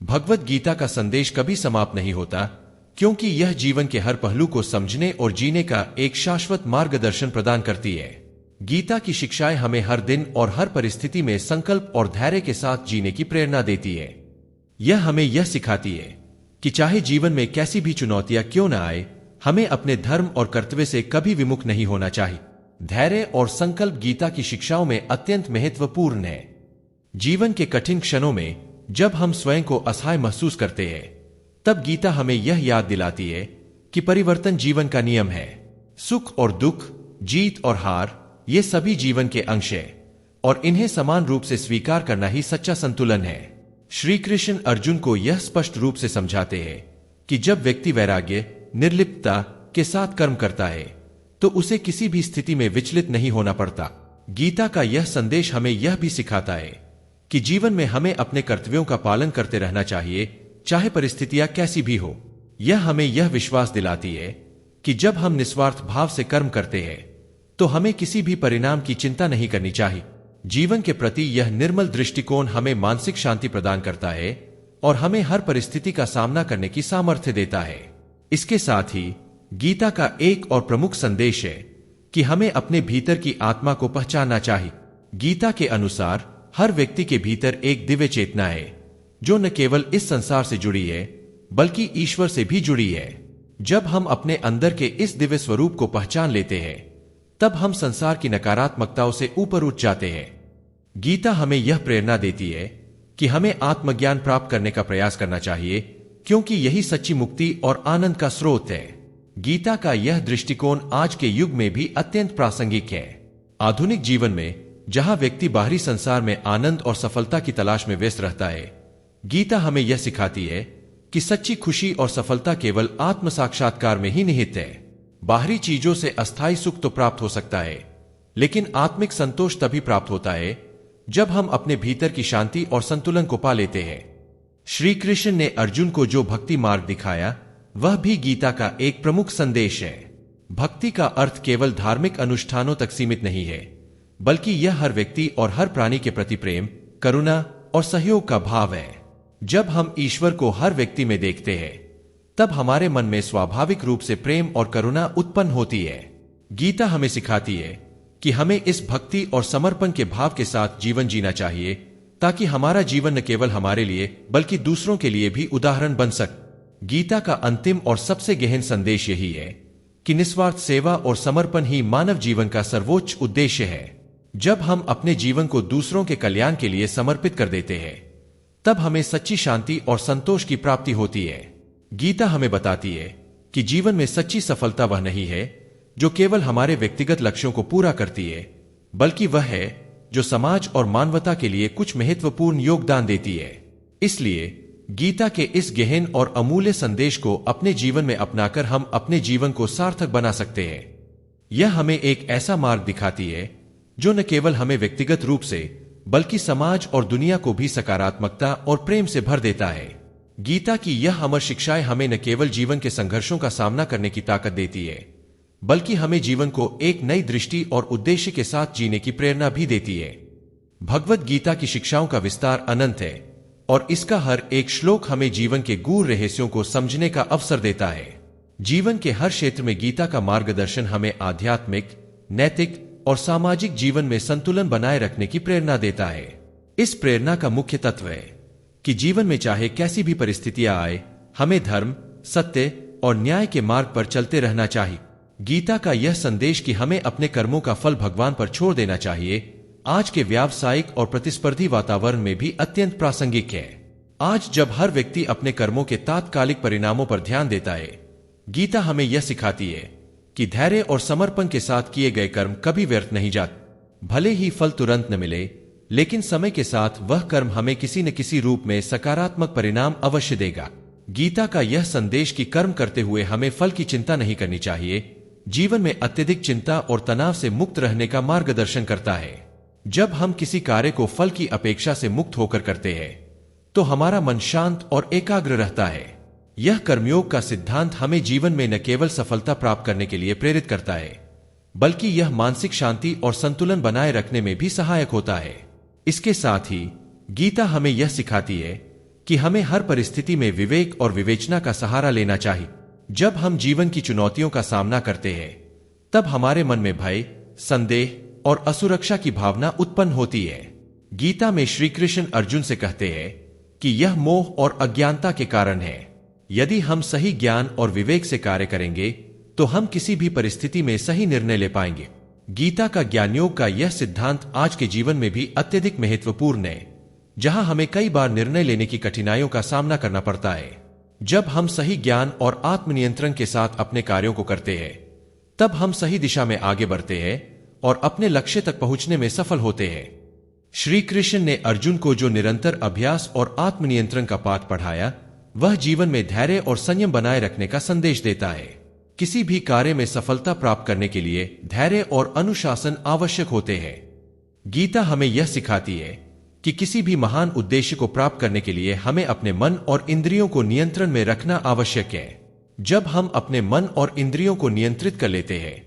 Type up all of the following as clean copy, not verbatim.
भगवत गीता का संदेश कभी समाप्त नहीं होता, क्योंकि यह जीवन के हर पहलू को समझने और जीने का एक शाश्वत मार्गदर्शन प्रदान करती है। गीता की शिक्षाएं हमें हर दिन और हर परिस्थिति में संकल्प और धैर्य के साथ जीने की प्रेरणा देती है। यह हमें यह सिखाती है कि चाहे जीवन में कैसी भी चुनौतियां क्यों न आए, हमें अपने धर्म और कर्तव्य से कभी विमुख नहीं होना चाहिए। धैर्य और संकल्प गीता की शिक्षाओं में अत्यंत महत्वपूर्ण है। जीवन के कठिन क्षणों में जब हम स्वयं को असहाय महसूस करते हैं, तब गीता हमें यह याद दिलाती है कि परिवर्तन जीवन का नियम है। सुख और दुख, जीत और हार, ये सभी जीवन के अंश हैं और इन्हें समान रूप से स्वीकार करना ही सच्चा संतुलन है। श्री कृष्ण अर्जुन को यह स्पष्ट रूप से समझाते हैं कि जब व्यक्ति वैराग्य, निर्लिप्तता के साथ कर्म करता है तो उसे किसी भी स्थिति में विचलित नहीं होना पड़ता। गीता का यह संदेश हमें यह भी सिखाता है कि जीवन में हमें अपने कर्तव्यों का पालन करते रहना चाहिए, चाहे परिस्थितियां कैसी भी हो। यह हमें यह विश्वास दिलाती है कि जब हम निस्वार्थ भाव से कर्म करते हैं तो हमें किसी भी परिणाम की चिंता नहीं करनी चाहिए। जीवन के प्रति यह निर्मल दृष्टिकोण हमें मानसिक शांति प्रदान करता है और हमें हर परिस्थिति का सामना करने की सामर्थ्य देता है। इसके साथ ही गीता का एक और प्रमुख संदेश है कि हमें अपने भीतर की आत्मा को पहचानना चाहिए। गीता के अनुसार हर व्यक्ति के भीतर एक दिव्य चेतना है जो न केवल इस संसार से जुड़ी है बल्कि ईश्वर से भी जुड़ी है। जब हम अपने अंदर के इस दिव्य स्वरूप को पहचान लेते हैं, तब हम संसार की नकारात्मकताओं से ऊपर उठ जाते हैं। गीता हमें यह प्रेरणा देती है कि हमें आत्मज्ञान प्राप्त करने का प्रयास करना चाहिए, क्योंकि यही सच्ची मुक्ति और आनंद का स्रोत है। गीता का यह दृष्टिकोण आज के युग में भी अत्यंत प्रासंगिक है। आधुनिक जीवन में जहां व्यक्ति बाहरी संसार में आनंद और सफलता की तलाश में व्यस्त रहता है, गीता हमें यह सिखाती है कि सच्ची खुशी और सफलता केवल आत्म साक्षात्कार में ही निहित है। बाहरी चीजों से अस्थायी सुख तो प्राप्त हो सकता है, लेकिन आत्मिक संतोष तभी प्राप्त होता है जब हम अपने भीतर की शांति और संतुलन को पा लेते हैं। श्री कृष्ण ने अर्जुन को जो भक्ति मार्ग दिखाया, वह भी गीता का एक प्रमुख संदेश है। भक्ति का अर्थ केवल धार्मिक अनुष्ठानों तक सीमित नहीं है, बल्कि यह हर व्यक्ति और हर प्राणी के प्रति प्रेम, करुणा और सहयोग का भाव है। जब हम ईश्वर को हर व्यक्ति में देखते हैं, तब हमारे मन में स्वाभाविक रूप से प्रेम और करुणा उत्पन्न होती है। गीता हमें सिखाती है कि हमें इस भक्ति और समर्पण के भाव के साथ जीवन जीना चाहिए, ताकि हमारा जीवन न केवल हमारे लिए बल्कि दूसरों के लिए भी उदाहरण बन सके। गीता का अंतिम और सबसे गहन संदेश यही है कि निस्वार्थ सेवा और समर्पण ही मानव जीवन का सर्वोच्च उद्देश्य है। जब हम अपने जीवन को दूसरों के कल्याण के लिए समर्पित कर देते हैं, तब हमें सच्ची शांति और संतोष की प्राप्ति होती है। गीता हमें बताती है कि जीवन में सच्ची सफलता वह नहीं है जो केवल हमारे व्यक्तिगत लक्ष्यों को पूरा करती है, बल्कि वह है जो समाज और मानवता के लिए कुछ महत्वपूर्ण योगदान देती है। इसलिए गीता के इस गहन और अमूल्य संदेश को अपने जीवन में अपनाकर हम अपने जीवन को सार्थक बना सकते हैं। यह हमें एक ऐसा मार्ग दिखाती है जो न केवल हमें व्यक्तिगत रूप से बल्कि समाज और दुनिया को भी सकारात्मकता और प्रेम से भर देता है। गीता की यह अमर शिक्षाएं हमें न केवल जीवन के संघर्षों का सामना करने की ताकत देती है, बल्कि हमें जीवन को एक नई दृष्टि और उद्देश्य के साथ जीने की प्रेरणा भी देती है। भगवत गीता की शिक्षाओं का विस्तार अनंत है और इसका हर एक श्लोक हमें जीवन के गूढ़ रहस्यों को समझने का अवसर देता है। जीवन के हर क्षेत्र में गीता का मार्गदर्शन हमें आध्यात्मिक, नैतिक और सामाजिक जीवन में संतुलन बनाए रखने की प्रेरणा देता है। इस प्रेरणा का मुख्य तत्व है कि जीवन में चाहे कैसी भी परिस्थितियां आए, हमें धर्म, सत्य और न्याय के मार्ग पर चलते रहना चाहिए। गीता का यह संदेश कि हमें अपने कर्मों का फल भगवान पर छोड़ देना चाहिए, आज के व्यावसायिक और प्रतिस्पर्धी वातावरण में भी अत्यंत प्रासंगिक है। आज जब हर व्यक्ति अपने कर्मों के तात्कालिक परिणामों पर ध्यान देता है, गीता हमें यह सिखाती है कि धैर्य और समर्पण के साथ किए गए कर्म कभी व्यर्थ नहीं जाते। भले ही फल तुरंत न मिले, लेकिन समय के साथ वह कर्म हमें किसी न किसी रूप में सकारात्मक परिणाम अवश्य देगा। गीता का यह संदेश कि कर्म करते हुए हमें फल की चिंता नहीं करनी चाहिए, जीवन में अत्यधिक चिंता और तनाव से मुक्त रहने का मार्गदर्शन करता है। जब हम किसी कार्य को फल की अपेक्षा से मुक्त होकर करते हैं, तो हमारा मन शांत और एकाग्र रहता है। यह कर्मयोग का सिद्धांत हमें जीवन में न केवल सफलता प्राप्त करने के लिए प्रेरित करता है, बल्कि यह मानसिक शांति और संतुलन बनाए रखने में भी सहायक होता है। इसके साथ ही गीता हमें यह सिखाती है कि हमें हर परिस्थिति में विवेक और विवेचना का सहारा लेना चाहिए। जब हम जीवन की चुनौतियों का सामना करते हैं, तब हमारे मन में भय, संदेह और असुरक्षा की भावना उत्पन्न होती है। गीता में श्री कृष्ण अर्जुन से कहते हैं कि यह मोह और अज्ञानता के कारण है। यदि हम सही ज्ञान और विवेक से कार्य करेंगे तो हम किसी भी परिस्थिति में सही निर्णय ले पाएंगे। गीता का ज्ञानयोग का यह सिद्धांत आज के जीवन में भी अत्यधिक महत्वपूर्ण है, जहां हमें कई बार निर्णय लेने की कठिनाइयों का सामना करना पड़ता है। जब हम सही ज्ञान और आत्मनियंत्रण के साथ अपने कार्यों को करते हैं, तब हम सही दिशा में आगे बढ़ते हैं और अपने लक्ष्य तक पहुंचने में सफल होते हैं। श्री कृष्ण ने अर्जुन को जो निरंतर अभ्यास और आत्मनियंत्रण का पाठ पढ़ाया, वह जीवन में धैर्य और संयम बनाए रखने का संदेश देता है। किसी भी कार्य में सफलता प्राप्त करने के लिए धैर्य और अनुशासन आवश्यक होते हैं। गीता हमें यह सिखाती है कि किसी भी महान उद्देश्य को प्राप्त करने के लिए हमें अपने मन और इंद्रियों को नियंत्रण में रखना आवश्यक है। जब हम अपने मन और इंद्रियों को नियंत्रित कर लेते हैं,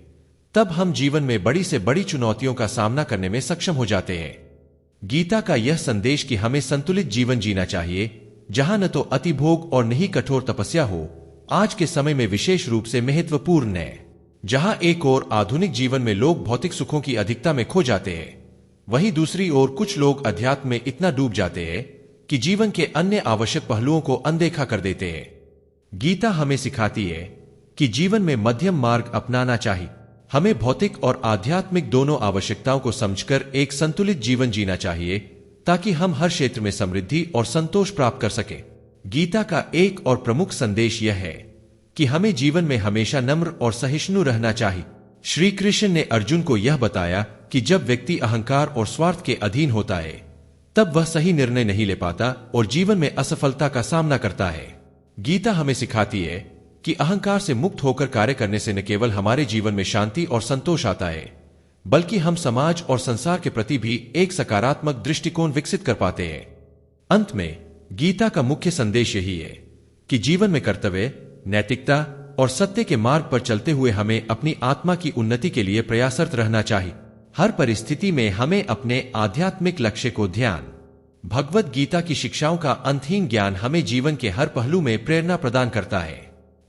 तब हम जीवन में बड़ी से बड़ी चुनौतियों का सामना करने में सक्षम हो जाते हैं। गीता का यह संदेश कि हमें संतुलित जीवन जीना चाहिए, जहां न तो अतिभोग और न ही कठोर तपस्या हो, आज के समय में विशेष रूप से महत्वपूर्ण है। जहां एक ओर आधुनिक जीवन में लोग भौतिक सुखों की अधिकता में खो जाते हैं, वहीं दूसरी ओर कुछ लोग अध्यात्म में इतना डूब जाते हैं कि जीवन के अन्य आवश्यक पहलुओं को अनदेखा कर देते हैं। गीता हमें सिखाती है कि जीवन में मध्यम मार्ग अपनाना चाहिए। हमें भौतिक और आध्यात्मिक दोनों आवश्यकताओं को समझकर एक संतुलित जीवन जीना चाहिए, ताकि हम हर क्षेत्र में समृद्धि और संतोष प्राप्त कर सकें। गीता का एक और प्रमुख संदेश यह है कि हमें जीवन में हमेशा नम्र और सहिष्णु रहना चाहिए। श्री कृष्ण ने अर्जुन को यह बताया कि जब व्यक्ति अहंकार और स्वार्थ के अधीन होता है, तब वह सही निर्णय नहीं ले पाता और जीवन में असफलता का सामना करता है। गीता हमें सिखाती है कि अहंकार से मुक्त होकर कार्य करने से न केवल हमारे जीवन में शांति और संतोष आता है, बल्कि हम समाज और संसार के प्रति भी एक सकारात्मक दृष्टिकोण विकसित कर पाते हैं। अंत में गीता का मुख्य संदेश यही है कि जीवन में कर्तव्य, नैतिकता और सत्य के मार्ग पर चलते हुए हमें अपनी आत्मा की उन्नति के लिए प्रयासरत रहना चाहिए। हर परिस्थिति में हमें अपने आध्यात्मिक लक्ष्य को ध्यान। भगवत गीता की शिक्षाओं का अंतहीन ज्ञान हमें जीवन के हर पहलू में प्रेरणा प्रदान करता है।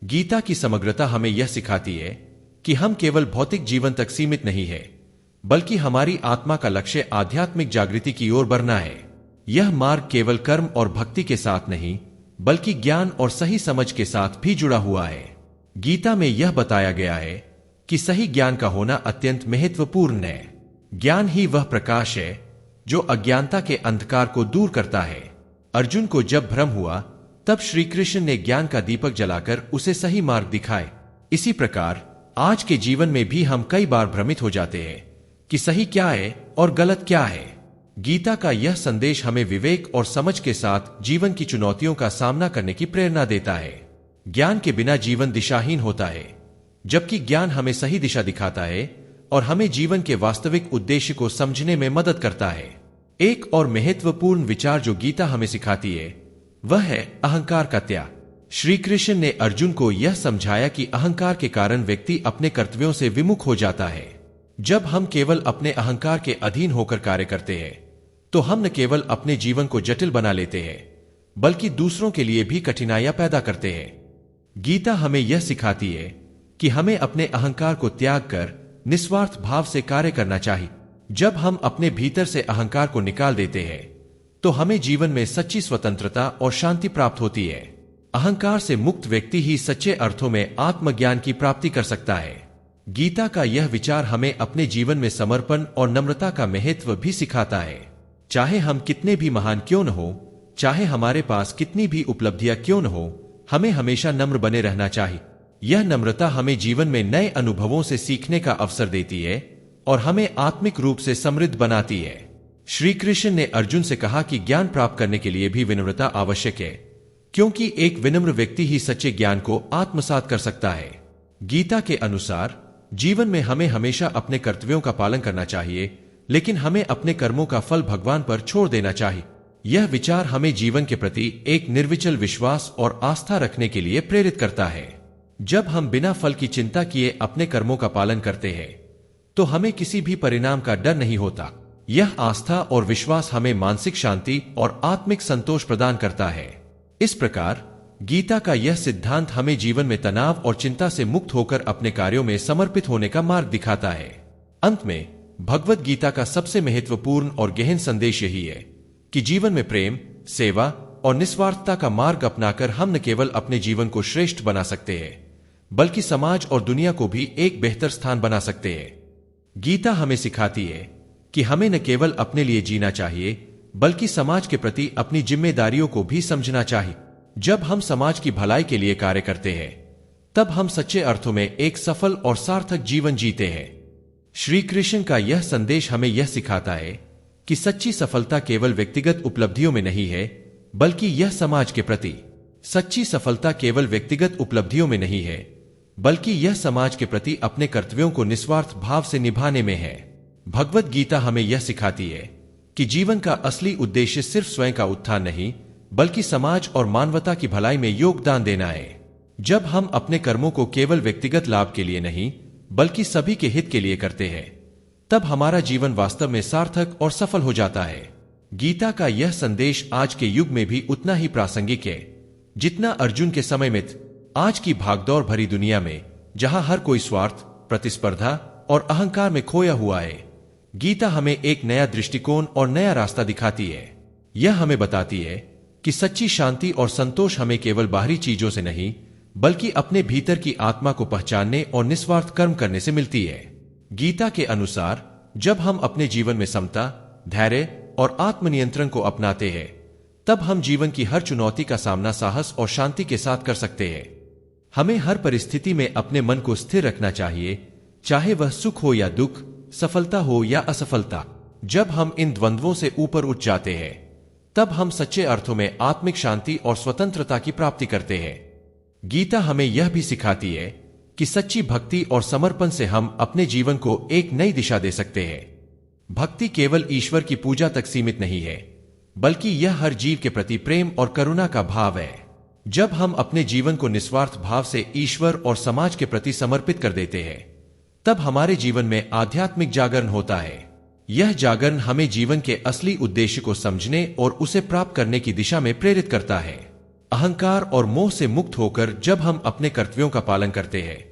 गीता की समग्रता हमें यह सिखाती है कि हम केवल भौतिक जीवन तक सीमित नहीं है, बल्कि हमारी आत्मा का लक्ष्य आध्यात्मिक जागृति की ओर बढ़ना है। यह मार्ग केवल कर्म और भक्ति के साथ नहीं, बल्कि ज्ञान और सही समझ के साथ भी जुड़ा हुआ है। गीता में यह बताया गया है कि सही ज्ञान का होना अत्यंत महत्वपूर्ण है। ज्ञान ही वह प्रकाश है जो अज्ञानता के अंधकार को दूर करता है। अर्जुन को जब भ्रम हुआ, तब श्री कृष्ण ने ज्ञान का दीपक जलाकर उसे सही मार्ग दिखाए। इसी प्रकार आज के जीवन में भी हम कई बार भ्रमित हो जाते हैं कि सही क्या है और गलत क्या है। गीता का यह संदेश हमें विवेक और समझ के साथ जीवन की चुनौतियों का सामना करने की प्रेरणा देता है। ज्ञान के बिना जीवन दिशाहीन होता है, जबकि ज्ञान हमें सही दिशा दिखाता है और हमें जीवन के वास्तविक उद्देश्य को समझने में मदद करता है। एक और महत्वपूर्ण विचार जो गीता हमें सिखाती है, वह है अहंकार का त्याग। श्री कृष्ण ने अर्जुन को यह समझाया कि अहंकार के कारण व्यक्ति अपने कर्तव्यों से विमुख हो जाता है। जब हम केवल अपने अहंकार के अधीन होकर कार्य करते हैं, तो हम न केवल अपने जीवन को जटिल बना लेते हैं, बल्कि दूसरों के लिए भी कठिनाइयां पैदा करते हैं। गीता हमें यह सिखाती है कि हमें अपने अहंकार को त्याग कर निस्वार्थ भाव से कार्य करना चाहिए। जब हम अपने भीतर से अहंकार को निकाल देते हैं, तो हमें जीवन में सच्ची स्वतंत्रता और शांति प्राप्त होती है। अहंकार से मुक्त व्यक्ति ही सच्चे अर्थों में आत्मज्ञान की प्राप्ति कर सकता है। गीता का यह विचार हमें अपने जीवन में समर्पण और नम्रता का महत्व भी सिखाता है। चाहे हम कितने भी महान क्यों न हो, चाहे हमारे पास कितनी भी उपलब्धियां क्यों न हो, हमें हमेशा नम्र बने रहना चाहिए। यह नम्रता हमें जीवन में नए अनुभवों से सीखने का अवसर देती है और हमें आत्मिक रूप से समृद्ध बनाती है। श्री कृष्ण ने अर्जुन से कहा कि ज्ञान प्राप्त करने के लिए भी विनम्रता आवश्यक है, क्योंकि एक विनम्र व्यक्ति ही सच्चे ज्ञान को आत्मसात कर सकता है। गीता के अनुसार जीवन में हमें हमेशा अपने कर्तव्यों का पालन करना चाहिए, लेकिन हमें अपने कर्मों का फल भगवान पर छोड़ देना चाहिए। यह विचार हमें जीवन के प्रति एक निर्विचल विश्वास और आस्था रखने के लिए प्रेरित करता है। जब हम बिना फल की चिंता किए अपने कर्मों का पालन करते हैं, तो हमें किसी भी परिणाम का डर नहीं होता। यह आस्था और विश्वास हमें मानसिक शांति और आत्मिक संतोष प्रदान करता है। इस प्रकार गीता का यह सिद्धांत हमें जीवन में तनाव और चिंता से मुक्त होकर अपने कार्यों में समर्पित होने का मार्ग दिखाता है। अंत में भगवत गीता का सबसे महत्वपूर्ण और गहन संदेश यही है कि जीवन में प्रेम, सेवा और निस्वार्थता का मार्ग अपनाकर हम न केवल अपने जीवन को श्रेष्ठ बना सकते हैं, बल्कि समाज और दुनिया को भी एक बेहतर स्थान बना सकते हैं। गीता हमें सिखाती है कि हमें न केवल अपने लिए जीना चाहिए, बल्कि समाज के प्रति अपनी जिम्मेदारियों को भी समझना चाहिए। जब हम समाज की भलाई के लिए कार्य करते हैं, तब हम सच्चे अर्थों में एक सफल और सार्थक जीवन जीते हैं। श्री कृष्ण का यह संदेश हमें यह सिखाता है कि सच्ची सफलता केवल व्यक्तिगत उपलब्धियों में नहीं है, बल्कि यह समाज के प्रति सच्ची सफलता केवल व्यक्तिगत उपलब्धियों में नहीं है, बल्कि यह समाज के प्रति अपने कर्तव्यों को निस्वार्थ भाव से निभाने में है। भगवत गीता हमें यह सिखाती है कि जीवन का असली उद्देश्य सिर्फ स्वयं का उत्थान नहीं, बल्कि समाज और मानवता की भलाई में योगदान देना है। जब हम अपने कर्मों को केवल व्यक्तिगत लाभ के लिए नहीं, बल्कि सभी के हित के लिए करते हैं, तब हमारा जीवन वास्तव में सार्थक और सफल हो जाता है। गीता का यह संदेश आज के युग में भी उतना ही प्रासंगिक है जितना अर्जुन के समय में था। आज की भागदौड़ भरी दुनिया में, जहां हर कोई स्वार्थ, प्रतिस्पर्धा और अहंकार में खोया हुआ है, गीता हमें एक नया दृष्टिकोण और नया रास्ता दिखाती है। यह हमें बताती है कि सच्ची शांति और संतोष हमें केवल बाहरी चीजों से नहीं, बल्कि अपने भीतर की आत्मा को पहचानने और निस्वार्थ कर्म करने से मिलती है। गीता के अनुसार जब हम अपने जीवन में समता, धैर्य और आत्मनियंत्रण को अपनाते हैं, तब हम जीवन की हर चुनौती का सामना साहस और शांति के साथ कर सकते हैं। हमें हर परिस्थिति में अपने मन को स्थिर रखना चाहिए, चाहे वह सुख हो या दुख, सफलता हो या असफलता। जब हम इन द्वंद्वों से ऊपर उठ जाते हैं, तब हम सच्चे अर्थों में आत्मिक शांति और स्वतंत्रता की प्राप्ति करते हैं। गीता हमें यह भी सिखाती है कि सच्ची भक्ति और समर्पण से हम अपने जीवन को एक नई दिशा दे सकते हैं। भक्ति केवल ईश्वर की पूजा तक सीमित नहीं है, बल्कि यह हर जीव के प्रति प्रेम और करुणा का भाव है। जब हम अपने जीवन को निस्वार्थ भाव से ईश्वर और समाज के प्रति समर्पित कर देते हैं, तब हमारे जीवन में आध्यात्मिक जागरण होता है। यह जागरण हमें जीवन के असली उद्देश्य को समझने और उसे प्राप्त करने की दिशा में प्रेरित करता है। अहंकार और मोह से मुक्त होकर जब हम अपने कर्तव्यों का पालन करते हैं,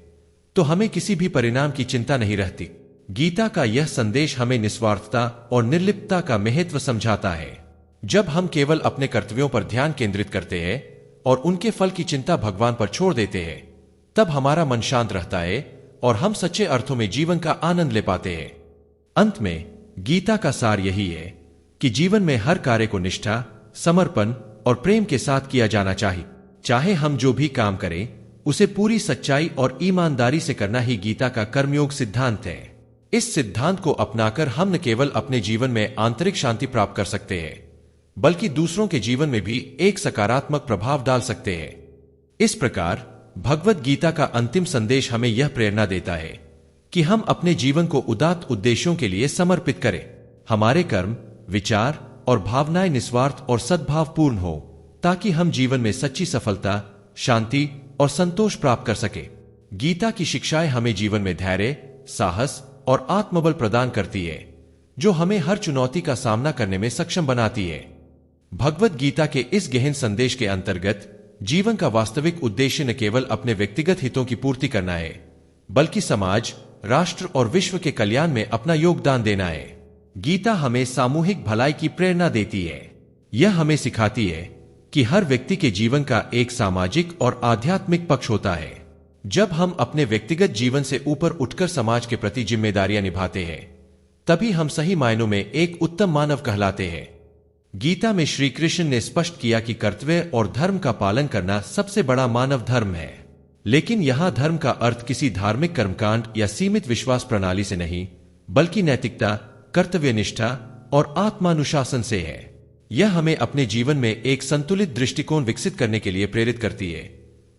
तो हमें किसी भी परिणाम की चिंता नहीं रहती। गीता का यह संदेश हमें निस्वार्थता और निर्लिप्तता का महत्व समझाता है। जब हम केवल अपने कर्तव्यों पर ध्यान केंद्रित करते हैं और उनके फल की चिंता भगवान पर छोड़ देते हैं, तब हमारा मन शांत रहता है और हम सच्चे अर्थों में जीवन का आनंद ले पाते हैं। अंत में गीता का सार यही है कि जीवन में हर कार्य को निष्ठा, समर्पण और प्रेम के साथ किया जाना चाहिए। चाहे हम जो भी काम करें, उसे पूरी सच्चाई और ईमानदारी से करना ही गीता का कर्मयोग सिद्धांत है। इस सिद्धांत को अपनाकर हम न केवल अपने जीवन में आंतरिक शांति प्राप्त कर सकते हैं, बल्कि दूसरों के जीवन में भी एक सकारात्मक प्रभाव डाल सकते हैं। इस प्रकार भगवत गीता का अंतिम संदेश हमें यह प्रेरणा देता है कि हम अपने जीवन को उदात्त उद्देश्यों के लिए समर्पित करें। हमारे कर्म, विचार और भावनाएं निस्वार्थ और सद्भावपूर्ण हो, ताकि हम जीवन में सच्ची सफलता, शांति और संतोष प्राप्त कर सके। गीता की शिक्षाएं हमें जीवन में धैर्य, साहस और आत्मबल प्रदान करती है, जो हमें हर चुनौती का सामना करने में सक्षम बनाती है। भगवत गीता के इस गहन संदेश के अंतर्गत जीवन का वास्तविक उद्देश्य न केवल अपने व्यक्तिगत हितों की पूर्ति करना है, बल्कि समाज, राष्ट्र और विश्व के कल्याण में अपना योगदान देना है। गीता हमें सामूहिक भलाई की प्रेरणा देती है। यह हमें सिखाती है कि हर व्यक्ति के जीवन का एक सामाजिक और आध्यात्मिक पक्ष होता है। जब हम अपने व्यक्तिगत जीवन से ऊपर उठकर समाज के प्रति जिम्मेदारियां निभाते हैं, तभी हम सही मायनों में एक उत्तम मानव कहलाते हैं। गीता में श्री कृष्ण ने स्पष्ट किया कि कर्तव्य और धर्म का पालन करना सबसे बड़ा मानव धर्म है। लेकिन यहां धर्म का अर्थ किसी धार्मिक कर्मकांड या सीमित विश्वास प्रणाली से नहीं, बल्कि नैतिकता, कर्तव्यनिष्ठा और आत्मानुशासन से है। यह हमें अपने जीवन में एक संतुलित दृष्टिकोण विकसित करने के लिए प्रेरित करती है,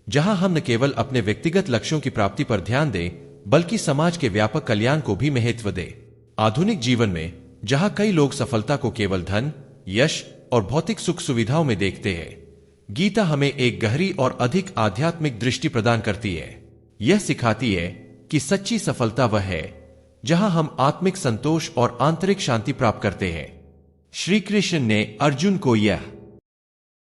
जहां हम न केवल अपने व्यक्तिगत लक्ष्यों की प्राप्ति पर ध्यान दें, बल्कि समाज के व्यापक कल्याण को भी महत्व दें। आधुनिक जीवन में जहां कई लोग सफलता को केवल धन, यश और भौतिक सुख सुविधाओं में देखते हैं, गीता हमें एक गहरी और अधिक आध्यात्मिक दृष्टि प्रदान करती है। यह सिखाती है कि सच्ची सफलता वह है जहां हम आत्मिक संतोष और आंतरिक शांति प्राप्त करते हैं। श्री कृष्ण ने अर्जुन को यह